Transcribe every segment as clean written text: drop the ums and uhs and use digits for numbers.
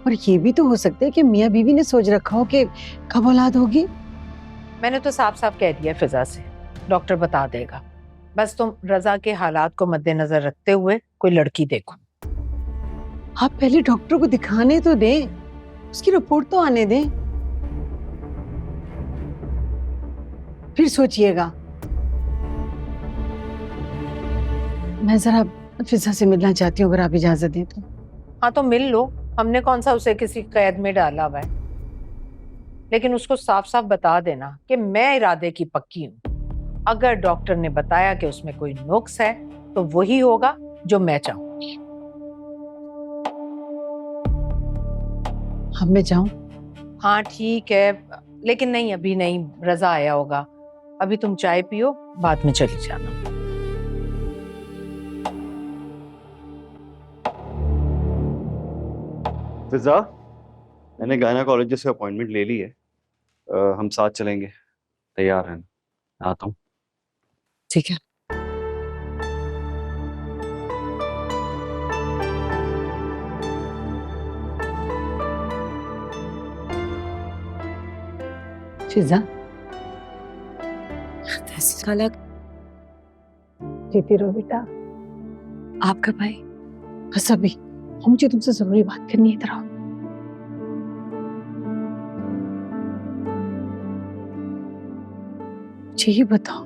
पर ये भी तो हो सकता है कि मियाँ बीवी ने सोच रखा हो कि कब औलाद होगी। मैंने तो साफ साफ कह दिया फिजा से, डॉक्टर बता देगा। बस तुम रजा के हालात को मद्देनजर रखते हुए कोई लड़की देखो। आप पहले डॉक्टर को दिखाने तो दें, उसकी रिपोर्ट तो आने दें, फिर सोचिएगा। मैं जरा फिजा से मिलना चाहती हूँ, अगर आप इजाजत दें तो। हाँ तो मिल लो, हमने कौन सा उसे किसी कैद में डाला हुआ है। लेकिन उसको साफ साफ बता देना कि मैं इरादे की पक्की हूँ। अगर डॉक्टर ने बताया कि उसमें कोई नुक्स है तो वही होगा जो मैं चाहूंगी। अब मैं जाऊं? हाँ ठीक है, लेकिन नहीं अभी नहीं, रजा आया होगा। अभी तुम चाय पियो, बाद में चली जाना। फिजा, मैंने गायनेकोलॉजिस्ट से अपॉइंटमेंट ले ली है। हम साथ चलेंगे, तैयार हैं? आता हूँ। ठीक है। फिजा, खाला जीती रहो बेटा। आप कब आए? बस अभी, मुझे तुमसे जरूरी बात करनी है। इधर आओ। मुझे ये बताओ,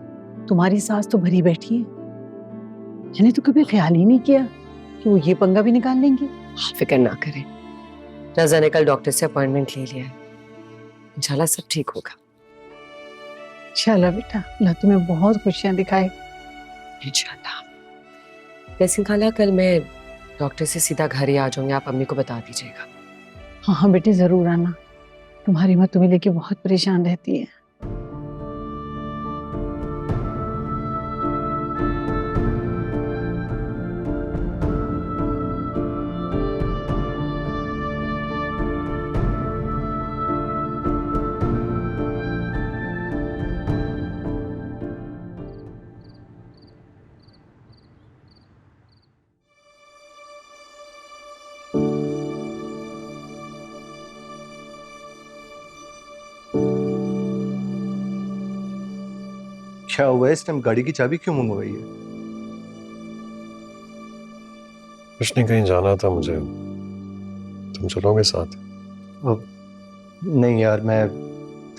तुम्हारी सास तो भरी बैठी है, मैंने तो कभी ख्याल ही नहीं किया कि वो ये पंगा भी निकाल लेंगी। आप फिक्र ना करें, रजा ने कल डॉक्टर से अपॉइंटमेंट ले लिया है, इंशाल्लाह सब ठीक होगा। इंशाल्लाह बेटा, अल्लाह तुम्हें बहुत खुशियां दिखाए। इंशाल्लाह। वैसे खाला कल मैं डॉक्टर से सीधा घर ही आ जाऊंगी, आप अम्मी को बता दीजिएगा। हाँ हाँ बेटे, जरूर आना। तुम्हारी माँ तुम्हें लेके बहुत परेशान रहती है। क्या हुआ इस टाइम? गाड़ी की चाबी क्यों मंगवाई है? कुछ नहीं, कहीं जाना था मुझे, तुम चलोगे साथ? नहीं यार, मैं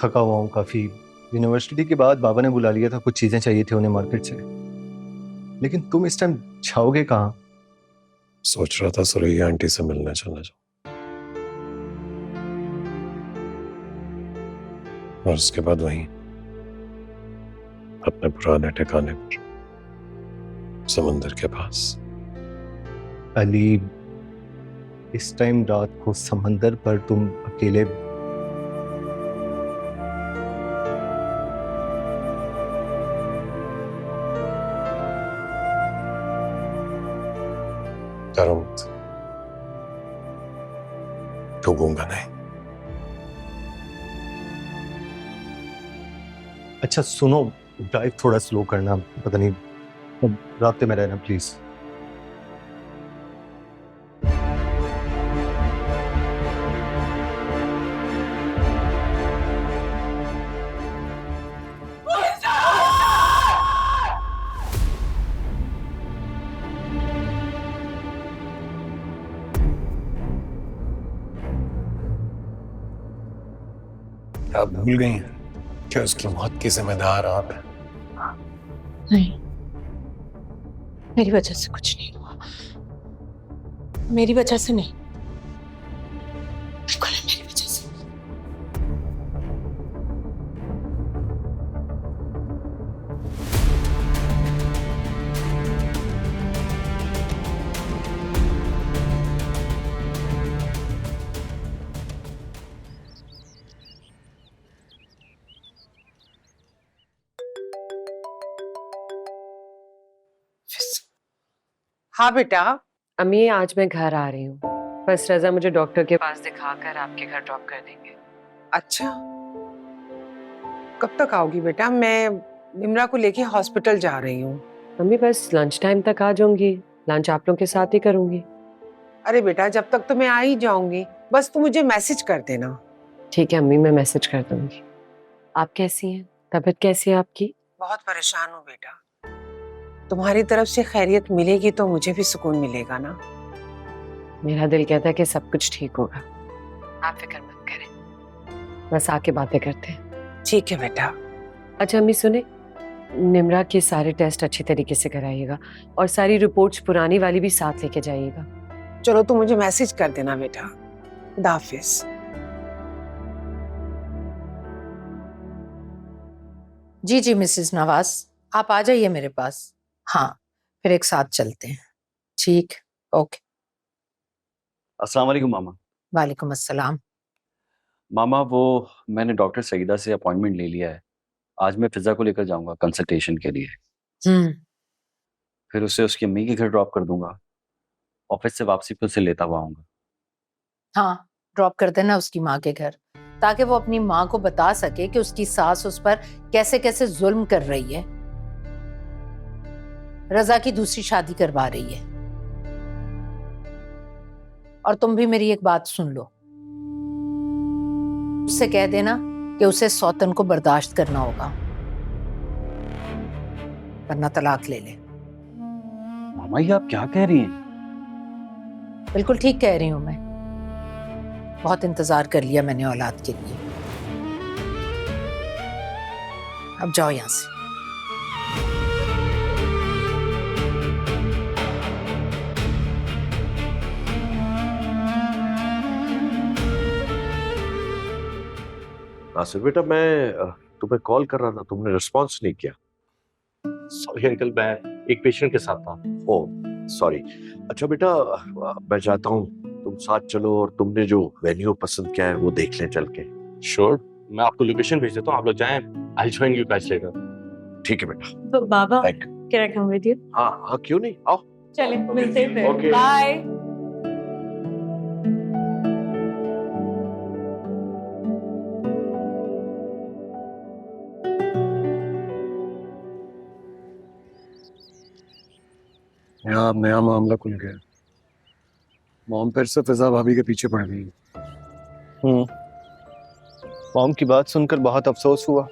थका हुआ हूँ काफी। यूनिवर्सिटी के बाद बाबा ने बुला लिया था, कुछ चीजें चाहिए थी उन्हें मार्केट से। लेकिन तुम इस टाइम जाओगे कहाँ? सोच रहा था सुरैया आंटी से मिलने चला जाऊं, और उसके बाद वहीं अपने पुराने ठिकाने पर, समंदर के पास। अली, इस टाइम रात को समंदर पर तुम अकेले? डरो मत, डूबूंगा नहीं। अच्छा सुनो, ड्राइव थोड़ा स्लो करना, पता नहीं, रास्ते में रहना प्लीज। आप भूल गई हैं कि उसकी मौत की जिम्मेदार आप हैं? नहीं, मेरी वजह से कुछ नहीं हुआ, मेरी वजह से नहीं, बिल्कुल नहीं मेरी वजह से। हाँ बेटा। अम्मी आज मैं घर आ रही हूँ, बस रजा मुझे डॉक्टर के पास दिखाकर आपके घर ड्रॉप कर देंगे। अच्छा, कब तक आओगी बेटा? मैं निम्रा को लेके हॉस्पिटल जा रही हूँ। अम्मी बस लंच टाइम तक आ जाऊंगी, लंच आप लोगों के साथ ही करूंगी। अरे बेटा, जब तक तो मैं आ ही जाऊंगी, बस तू मुझे मैसेज कर देना। ठीक है अम्मी, मैं मैसेज कर दूंगी। आप कैसी हैं? तबीयत कैसी है आपकी? बहुत परेशान हूँ बेटा। तुम्हारी तरफ से खैरियत मिलेगी तो मुझे भी सुकून मिलेगा ना। मेरा दिल कहता है कि सब कुछ ठीक होगा, आप फिक्र मत करें, बस आके बातें करते हैं। ठीक है बेटा। अच्छा अम्मी सुने, निम्रा के सारे टेस्ट अच्छी तरीके से कराइएगा और सारी रिपोर्ट्स पुरानी वाली भी साथ लेके जाइएगा। चलो तू मुझे मैसेज कर देना बेटा। खुदा हाफिज। जी जी मिसेस नवाज, आप आ जाइए मेरे पास। हाँ, फिर एक साथ चलते हैं। ठीक, ओके। अस्सलाम वालेकुम मामा। वालेकुम अस्सलाम। मामा वो मैंने डॉक्टर सईदा से अपॉइंटमेंट ले लिया है। आज मैं फिजा को लेकर जाऊंगा कंसल्टेशन के लिए। फिर उसे उसकी अम्मी के घर ड्रॉप कर दूंगा। ऑफिस से वापसी पे उसे लेता हुआ आऊंगा। हाँ, ड्रॉप कर देना उसकी माँ के घर, ताकि वो अपनी माँ को बता सके कि उसकी सास उस पर कैसे कैसे जुल्म कर रही है, रजा की दूसरी शादी करवा रही है। और तुम भी मेरी एक बात सुन लो, उससे कह देना कि उसे सौतन को बर्दाश्त करना होगा, वरना तलाक ले ले। मामा ये आप क्या कह रही हैं? बिल्कुल ठीक कह रही हूं मैं। बहुत इंतजार कर लिया मैंने औलाद के लिए। अब जाओ यहां से। नासिर बेटा, मैं तुम्हें कॉल कर रहा था, तुमने रिस्पॉन्स नहीं किया। सॉरी अंकल, मैं एक पेशेंट के साथ था। ओ सॉरी। अच्छा बेटा, मैं चाहता हूँ तुम साथ चलो और तुमने जो वेन्यू पसंद किया है वो देख लें चल के। श्योर, मैं आपको लोकेशन भेज देता हूँ, आप लोग जाएं। I join you guys later. ठीक है बेटा। तो बाबा, Thank you. Can I come with you? हाँ हाँ, क्यों नहीं, आओ। चलें, मिलते हैं फिर। Okay. बाय। यहाँ अब नया मामला खुल गया। मॉम फिर से फिजा भाभी के पीछे पड़ गई। मॉम की बात सुनकर बहुत अफसोस हुआ।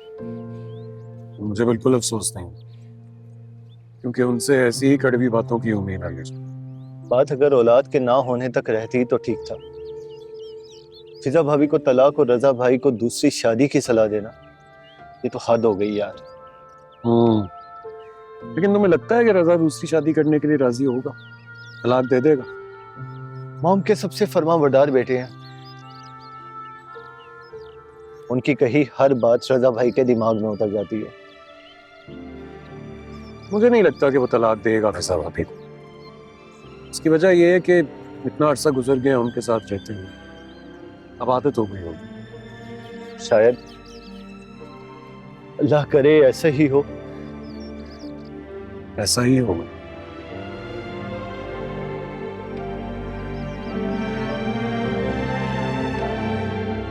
मुझे बिल्कुल अफसोस नहीं, क्योंकि उनसे ऐसी ही कड़वी बातों की उम्मीद है। बात अगर औलाद के ना होने तक रहती तो ठीक था। फिजा भाभी को तलाक और रजा भाई को दूसरी शादी की सलाह देना, ये तो हद हो गई यार। लेकिन तुम्हें लगता है कि रजा दूसरी शादी करने के लिए राजी होगा? तलाक दे देगा? मॉम के सबसे फरमाबरदार बेटे हैं, उनकी कही हर बात रजा भाई के दिमाग में उतर जाती है। मुझे नहीं लगता कि वो तलाक देगा फिजा भाभी को। इसकी वजह यह है कि इतना अरसा गुजर गया उनके साथ रहते हुए, अब आदत हो गई होगी। शायद अल्लाह करे ऐसा ही हो। ऐसा ही होगा।